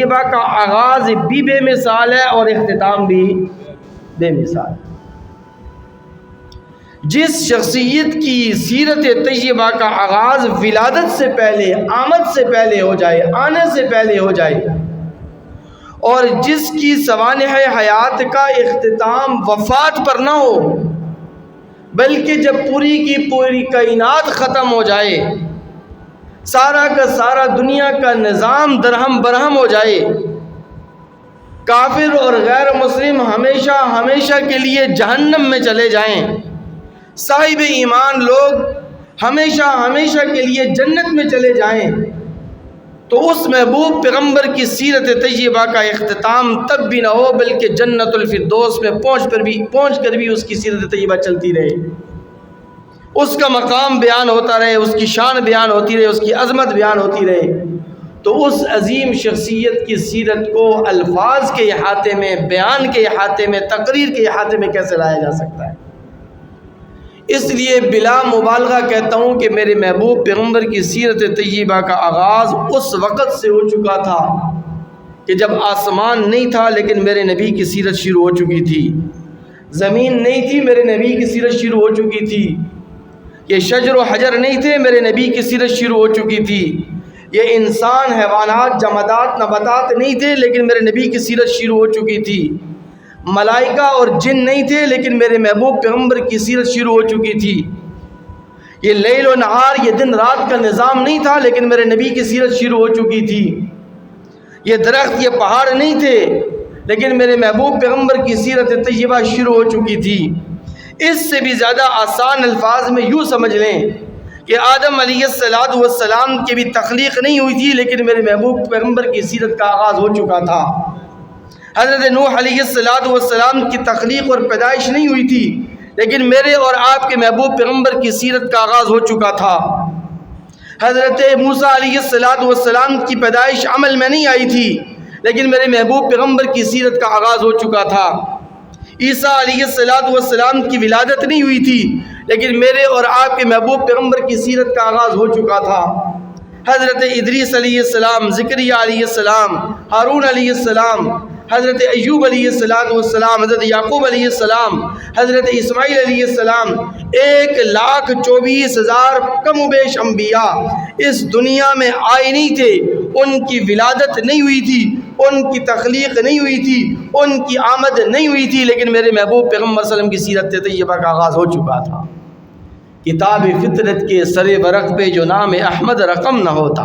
طیبہ کا آغاز بھی بے مثال ہے اور اختتام بھی بے مثال ہے۔ جس شخصیت کی سیرت طیبہ کا آغاز ولادت سے پہلے، آمد سے پہلے ہو جائے، آنے سے پہلے ہو جائے، اور جس کی سوانح حیات کا اختتام وفات پر نہ ہو بلکہ جب پوری کی پوری کائنات ختم ہو جائے، سارا کا سارا دنیا کا نظام درہم برہم ہو جائے، کافر اور غیر مسلم ہمیشہ ہمیشہ کے لیے جہنم میں چلے جائیں، صاحب ایمان لوگ ہمیشہ ہمیشہ کے لیے جنت میں چلے جائیں، تو اس محبوب پیغمبر کی سیرت طیبہ کا اختتام تب بھی نہ ہو بلکہ جنت الفردوس میں پہنچ کر بھی اس کی سیرت طیبہ چلتی رہے، اس کا مقام بیان ہوتا رہے، اس کی شان بیان ہوتی رہے، اس کی عظمت بیان ہوتی رہے۔ تو اس عظیم شخصیت کی سیرت کو الفاظ کے احاطے میں، بیان کے احاطے میں، تقریر کے احاطے میں کیسے لایا جا سکتا ہے؟ اس لیے بلا مبالغہ کہتا ہوں کہ میرے محبوب پیغمبر کی سیرت طیبہ کا آغاز اس وقت سے ہو چکا تھا کہ جب آسمان نہیں تھا لیکن میرے نبی کی سیرت شروع ہو چکی تھی، زمین نہیں تھی میرے نبی کی سیرت شروع ہو چکی تھی، یہ شجر و حجر نہیں تھے میرے نبی کی سیرت شروع ہو چکی تھی، یہ انسان، حیوانات، جمادات، نباتات نہیں تھے لیکن میرے نبی کی سیرت شروع ہو چکی تھی، ملائکہ اور جن نہیں تھے لیکن میرے محبوب پیغمبر کی سیرت شروع ہو چکی تھی، یہ لیل و نہار، یہ دن رات کا نظام نہیں تھا لیکن میرے نبی کی سیرت شروع ہو چکی تھی، یہ درخت، یہ پہاڑ نہیں تھے لیکن میرے محبوب پیغمبر کی سیرت طیبہ شروع ہو چکی تھی۔ اس سے بھی زیادہ آسان الفاظ میں یوں سمجھ لیں کہ آدم علیہ السلام کی بھی تخلیق نہیں ہوئی تھی لیکن میرے محبوب پیغمبر کی سیرت کا آغاز ہو چکا تھا، حضرت نوح علیہ السلام کی تخلیق اور پیدائش نہیں ہوئی تھی لیکن میرے اور آپ کے محبوب پیغمبر کی سیرت کا آغاز ہو چکا تھا، حضرت موسیٰ علیہ السلام کی پیدائش عمل میں نہیں آئی تھی لیکن میرے محبوب پیغمبر کی سیرت کا آغاز ہو چکا تھا، عیسیٰ علیہ السلام کی ولادت نہیں ہوئی تھی لیکن میرے اور آپ کے محبوب پیغمبر کی سیرت کا آغاز ہو چکا تھا، حضرت ادریس علیہ السلام، زکریا علیہ السلام، ہارون علیہ السلام، حضرت ایوب علیہ السلام، حضرت یعقوب علیہ السلام، حضرت اسماعیل علیہ السلام، 1,24,000 کم و بیش انبیاء اس دنیا میں آئے نہیں تھے، ان کی ولادت نہیں ہوئی تھی، ان کی تخلیق نہیں ہوئی تھی، ان کی آمد نہیں ہوئی تھی لیکن میرے محبوب پیغمبر صلی اللہ علیہ وسلم کی سیرت طیبہ کا آغاز ہو چکا تھا۔ کتاب فطرت کے سر ورق پہ جو نام احمد رقم نہ ہوتا،